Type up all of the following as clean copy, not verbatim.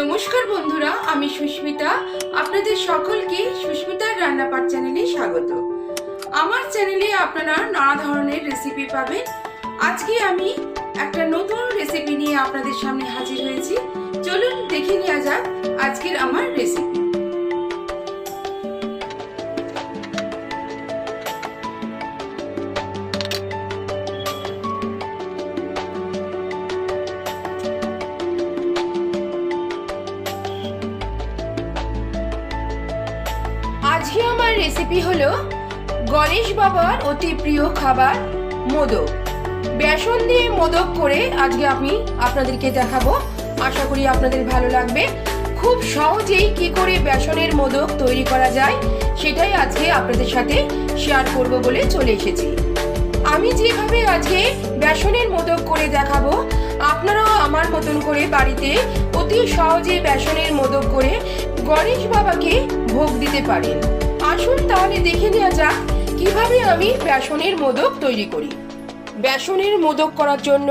নমস্কার বন্ধুরা, আমি সুস্মিতা। আপনাদের সকলকে সুস্মিতার রান্নাপাট চ্যানেলে স্বাগত। আমার চ্যানেলে আপনারা নানা ধরনের রেসিপি পাবেন। আজকে আমি একটা নতুন রেসিপি নিয়ে আপনাদের সামনে হাজির হয়েছি। চলুন দেখে নেওয়া যাক আজকের আমার রেসিপি। আজকে আমার রেসিপি হলো গণেশ বাবার অতি প্রিয় খাবার মোদক। বেসন দিয়ে মোদক করে আজকে আমি আপনাদেরকে দেখাবো। আশা করি আপনাদের ভালো লাগবে। খুব সহজেই কি করে বেসনের মোদক তৈরি করা যায় সেটাই আজকে আপনাদের সাথে শেয়ার করব বলে চলে এসেছি। আমি যেভাবে আজকে বেসনের মোদক করে দেখাবো, আপনারাও আমার মতন করে বাড়িতে অতি সহজে বেসনের মোদক করে গণেশ বাবাকে ভোগ দিতে পারেন। আসুন তাহলে দেখে নেওয়া যাক কিভাবে আমি বেসনের মোদক তৈরি করি। বেসনের মোদক করার জন্য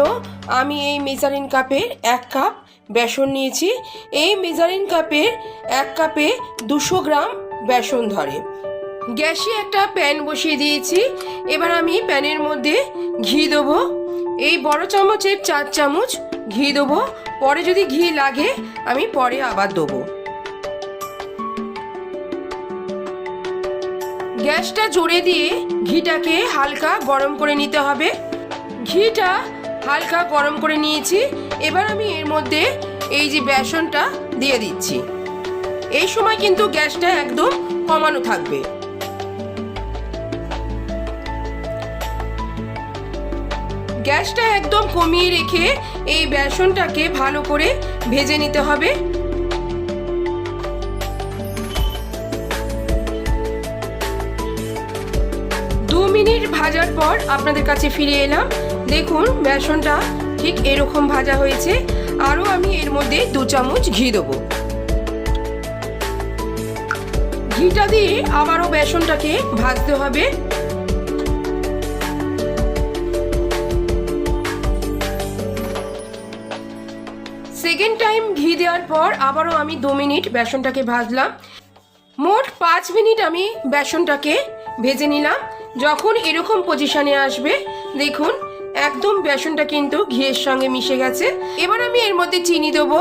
আমি এই মেজারিং কাপের 1 কাপ বেসন নিয়েছি। এই মেজারিং কাপের 1 কাপে 200 গ্রাম বেসন ধরে। গ্যাসে একটা প্যান বসিয়ে দিয়েছি। এবার আমি প্যানের মধ্যে ঘি দেবো। এই বড় চামচের 4 চামচ ঘি দেবো। পরে যদি ঘি লাগে আমি পরে আবার দেবো। গ্যাসটা জোরে দিয়ে ঘিটাকে হালকা গরম করে নিতে হবে। ঘিটা হালকা গরম করে নিয়েছি। এবার আমি এর মধ্যে এই যে বেসনটা দিয়ে দিচ্ছি। এই সময় কিন্তু গ্যাসটা একদম কমানো থাকবে। গ্যাসটা একদম কমিয়ে রেখে এই বেসনটাকে ভালো করে ভেজে নিতে হবে। মিনিট ভাজার পর আপনাদের কাছে ফিরে এলাম। দেখুন বেসনটা ঠিক এরকম ভাজা হয়েছে। আরও আমি এর মধ্যে 2 চামচ ঘি দেবো। ঘিটা দিয়ে আবারও বেসনটাকে ভাজতে হবে। সেকেন্ড টাইম ঘি দেওয়ার পর আবারও আমি 2 মিনিট বেসনটাকে ভাজলাম। মোট 5 মিনিট আমি বেসনটাকে ভেজে নিলাম। যখন এরকম পজিশনে আসবে দেখুন একদম বেসনটা কিন্তু ঘিয়ের সঙ্গে মিশে গেছে। এবার আমি এর মধ্যে চিনি দেবো।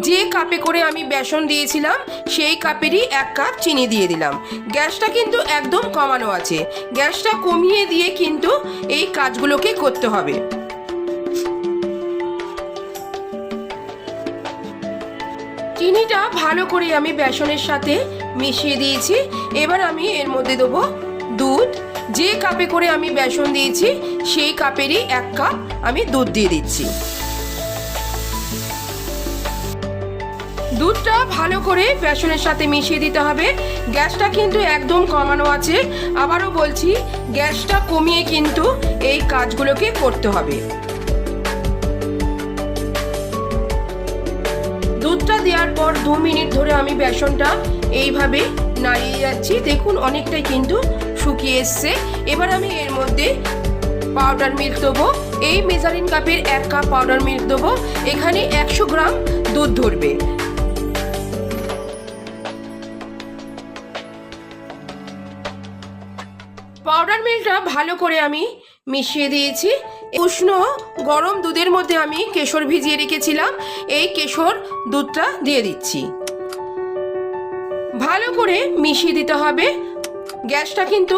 যে কাপে করে আমি বেসন দিয়েছিলাম সেই কাপেরই 1 কাপ চিনি দিয়ে দিলাম। গ্যাসটা কিন্তু একদম কমানো আছে। গ্যাসটা কমিয়ে দিয়ে কিন্তু এই কাজগুলোকে করতে হবে। চিনিটা ভালো করে আমি বেসনের সাথে মিশিয়ে দিয়েছি। এবার আমি এর মধ্যে দেবো দুধ। যে কাপে করে আমি বেসন দিয়েছি সেই কাপেরই 1 কাপ আমি দুধ দিয়ে দিচ্ছি। দুধটা ভালো করে বেসনের সাথে মিশিয়ে দিতে হবে। গ্যাসটা কিন্তু একদম কমানো আছে। আবারও বলছি গ্যাসটা কমিয়ে কিন্তু এই কাজগুলোকে করতে হবে। দুধটা দেওয়ার পর 2 মিনিট ধরে আমি বেসনটা এইভাবে নাড়িয়ে যাচ্ছি। দেখুন অনেকটাই কিন্তু শুকিয়ে এসছে। এবার আমি এর মধ্যে পাউডার মিল্ক দেবো। এই মেজারিং কাপের 1 কাপ পাউডার মিল্ক দেবো। এখানে 100 গ্রাম দুধ ধরবে। পাউডার মিল্কটা ভালো করে আমি মিশিয়ে দিয়েছি। উষ্ণ গরম দুধের মধ্যে আমি কেশর ভিজিয়ে রেখেছিলাম। এই কেশর দুধটা দিয়ে দিচ্ছি। ভালো করে মিশিয়ে দিতে হবে। গ্যাসটা কিন্তু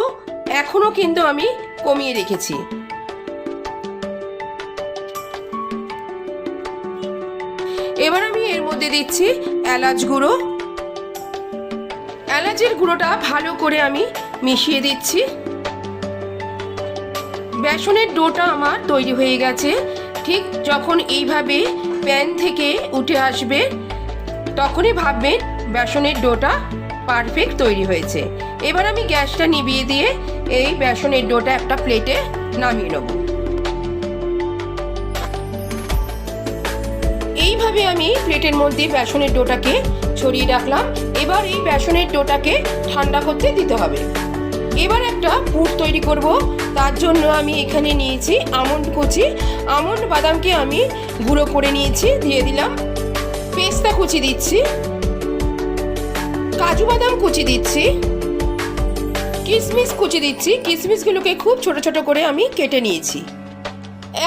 এখনো কিন্তু আমি কমিয়ে রেখেছি। এবার আমি এর মধ্যে দিচ্ছি এলাচ গুঁড়ো। এলাচের গুঁড়োটা ভালো করে আমি মিশিয়ে দিচ্ছি। বেসনের ডোটা আমার তৈরি হয়ে গেছে। ঠিক যখন এইভাবে প্যান থেকে উঠে আসবে তখনই ভাববেন বেসনের ডোটা পারফেক্ট তৈরি হয়েছে। এবার আমি গ্যাসটা নিভিয়ে দিয়ে এই বেসনের ডোটা একটা প্লেটে নামিয়ে নেব। এইভাবে আমি প্লেটের মধ্যে বেসনের ডোটাকে ছড়িয়ে রাখলাম। এবার এই বেসনের ডোটাকে ঠান্ডা করতে দিতে হবে। এবার একটা পুর তৈরি করব। তার জন্য আমি এখানে নিয়েছি আমন্ড কুচি। আমন্ড বাদামকে আমি গুঁড়ো করে নিয়েছি, দিয়ে দিলাম। পেস্তা কুচি দিচ্ছি, কাজু বাদাম কুচি দিচ্ছি, কিশমিশ কুচি দিচ্ছি। কিশমিশগুলোকে খুব ছোট ছোট করে আমি কেটে নিয়েছি।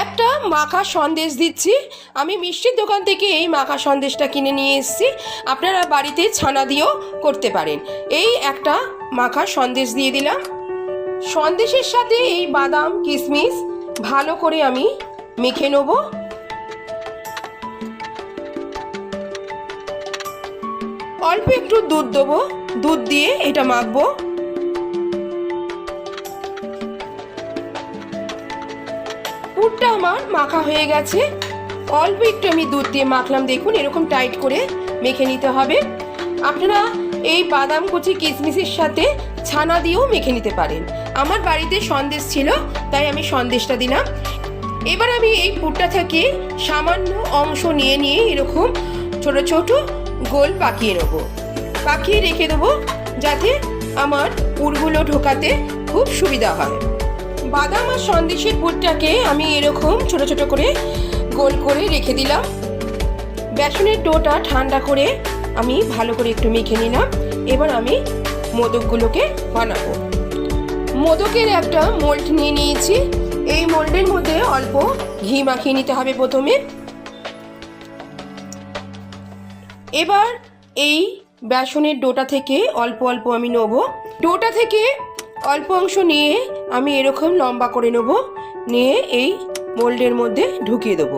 একটা মাখা সন্দেশ দিচ্ছি। আমি মিষ্টির দোকান থেকে এই মাখা সন্দেশটা কিনে নিয়ে এসেছি, আপনারা বাড়িতে ছানা দিয়েও করতে পারেন। এই একটা মাখা সন্দেশ দিয়ে দিলাম। সন্দেশের সাথে এই বাদাম কিশমিশ ভালো করে আমি মেখে নেব। অল্প একটু দুধ দেবো, দুধ দিয়ে এটা মাখবো। পুরটা আমার মাখা হয়ে গেছে। অল্প একটু আমি দুধ দিয়ে মাখলাম, দেখুন এরকম টাইট করে মেখে নিতে হবে। আপনারা এই বাদাম কুচি কিশমিশের সাথে ছানা দিয়েও মেখে নিতে পারেন। আমার বাড়িতে সন্দেশ ছিল তাই আমি সন্দেশটা দিলাম। এবার আমি এই পুরটা থেকে সামান্য অংশ নিয়ে নিয়ে এরকম ছোট ছোট গোল পাকিয়ে নেবো, পাকিয়ে রেখে দেবো যাতে আমার পুরগুলো ঢোকাতে খুব সুবিধা হয়। বাদাম আর সন্দেশের পুরটাকে আমি এরকম ছোট ছোট করে গোল করে রেখে দিলাম। বেসনের ডোটা ঠান্ডা করে আমি ভালো করে একটু মেখে নিলাম। এবার আমি মোদকগুলোকে বানাবো। মোদকের একটা মোল্ড নিয়ে নিয়েছি। এই মোল্ডের মধ্যে অল্প ঘি মাখিয়ে নিতে হবে প্রথমে। এবার এই বেসনের ডোটা থেকে অল্প অল্প আমি নেব। ডোটা থেকে অল্প অংশ নিয়ে আমি এরকম লম্বা করে নেব, নিয়ে এই মোল্ডের মধ্যে ঢুকিয়ে দেব।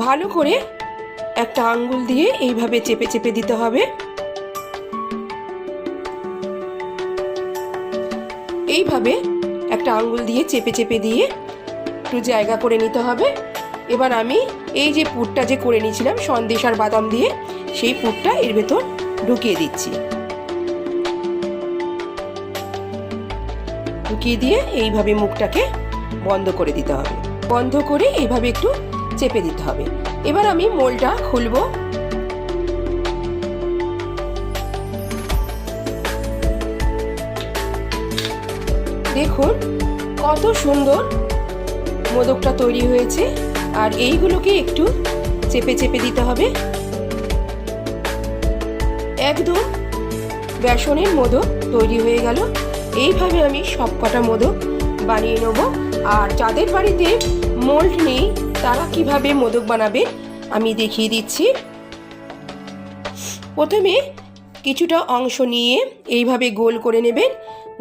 ভালো করে একটা আঙ্গুল দিয়ে এইভাবে চেপে চেপে দিতে হবে। এইভাবে একটা আঙ্গুল দিয়ে চেপে চেপে দিয়ে একটু জায়গা করে নিতে হবে। এবার আমি এই যে পুরটা যে করে নিয়েছিলাম সন্দেশ আর বাদাম দিয়ে, সেই পুরটা এর ভেতর ঢুকিয়ে দিচ্ছি। ঢুকিয়ে দিয়ে এইভাবে মুখটাকে বন্ধ করে দিতে হবে। বন্ধ করে এইভাবে একটু চেপে দিতে হবে। এবার আমি মোলটা খুলবো। দেখুন কত সুন্দর মোদকটা তৈরি হয়েছে। আর এইগুলোকে একটু চেপে চেপে দিতে হবে। একদম বেসনের মোদক তৈরি হয়ে গেল। এইভাবে আমি সব কটা মোদক বানিয়ে নেব। আর যাদের বাড়িতে মোল্ড নেই তারা কিভাবে মোদক বানাবে আমি দেখিয়ে দিচ্ছি। প্রথমে কিছুটা অংশ নিয়ে এইভাবে গোল করে নেবেন।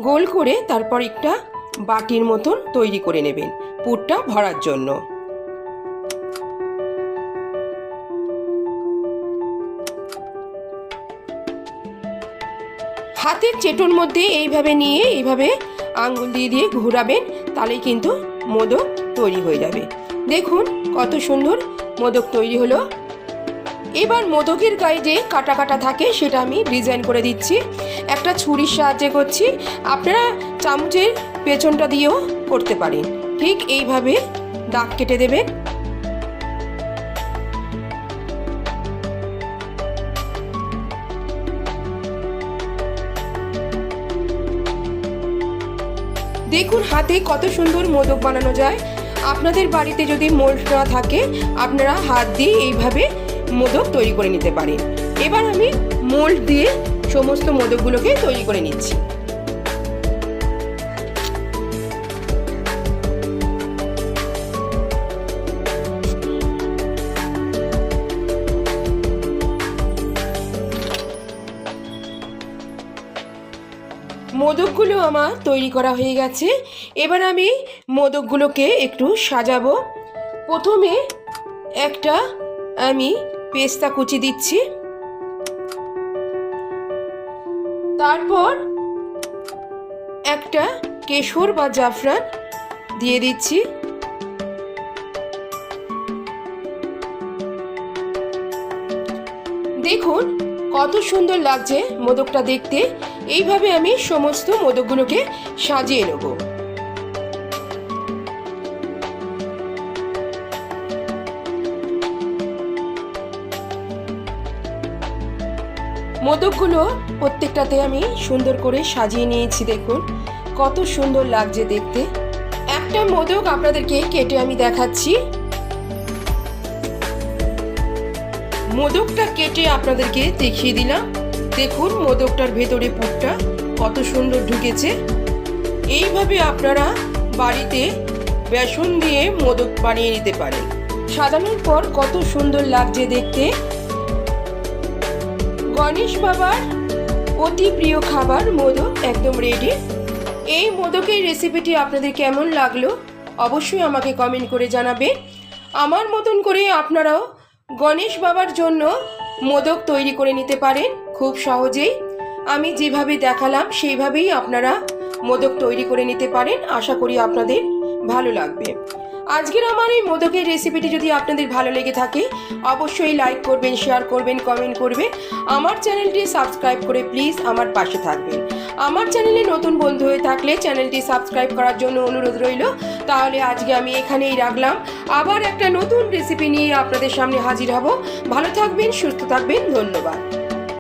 গোল করে তারপর একটা বাটির মতন তৈরি করে নেবেন পুরটা ভরার জন্য। হাতের চেটোর মধ্যে এইভাবে নিয়ে এইভাবে আঙ্গুল দিয়ে দিয়ে ঘোরাবেন, তাহলেই কিন্তু মোদক তৈরি হয়ে যাবে। দেখুন কত সুন্দর মোদক তৈরি হলো। এবার মোদকের গায়ে যে কাটা কাটা থাকে সেটা আমি ডিজাইন করে দিচ্ছি। একটা ছুরির সাহায্যে করছি, আপনারা চামচের পেছনটা দিয়েও করতে পারেন। ঠিক এইভাবে দাগ কেটে দেবেন। দেখুন হাতে কত সুন্দর মোদক বানানো যায়। আপনাদের বাড়িতে যদি মোল্ড না থাকে আপনারা হাত দিয়ে এইভাবে মোদক তৈরি করে নিতে পারেন। এবার আমি মোল্ড দিয়ে সমস্ত মোদকগুলোকে তৈরি করে নিচ্ছি। মোদকগুলো আমার তৈরি করা হয়ে গেছে। এবার আমি মোদকগুলোকে একটু সাজাবো। প্রথমে একটা আমি পেস্তা কুচি দিচ্ছি, তারপর একটা কেশর বা জাফরান দিয়ে দিচ্ছি, দেখুন কত সুন্দর লাগছে মোদকটা দেখতে। এইভাবে আমি সমস্ত মোদকগুলোকে সাজিয়ে নেব। মোদকগুলো প্রত্যেকটাতে আমি সুন্দর করে সাজিয়ে নিয়েছি। দেখুন কত সুন্দর লাগছে দেখতে। একটা মোদক আপনাদেরকে কেটে আমি দেখাচ্ছি। মোদকটা কেটে আপনাদেরকে দেখিয়ে দিলাম। দেখুন মোদকটার ভেতরে পুরটা কত সুন্দর ঢুকেছে। এইভাবে আপনারা বাড়িতে বেসন দিয়ে মোদক বানিয়ে নিতে পারেন। সাজানোর পর কত সুন্দর লাগছে দেখতে। গণেশ বাবার অতি প্রিয় খাবার মোদক একদম রেডি। এই মোদকের রেসিপিটি আপনাদের কেমন লাগলো অবশ্যই আমাকে কমেন্ট করে জানাবেন। আমার মতন করে আপনারাও গণেশ বাবার জন্য মোদক তৈরি করে নিতে পারেন খুব সহজেই। আমি যেভাবে দেখালাম সেইভাবেই আপনারা মোদক তৈরি করে নিতে পারেন। আশা করি আপনাদের ভালো লাগবে। আজকের আমার এই মোদকের রেসিপিটি যদি আপনাদের ভালো লেগে থাকে অবশ্যই লাইক করবেন, শেয়ার করবেন, কমেন্ট করবেন। আমার চ্যানেলটি সাবস্ক্রাইব করে প্লিজ আমার পাশে থাকবেন। আমার চ্যানেলে নতুন বন্ধু হয়ে থাকলে চ্যানেলটি সাবস্ক্রাইব করার জন্য অনুরোধ রইল। তাহলে আজকে আমি এখানেই রাখলাম। আবার একটা নতুন রেসিপি নিয়ে আপনাদের সামনে হাজির হব। ভালো থাকবেন, সুস্থ থাকবেন। ধন্যবাদ।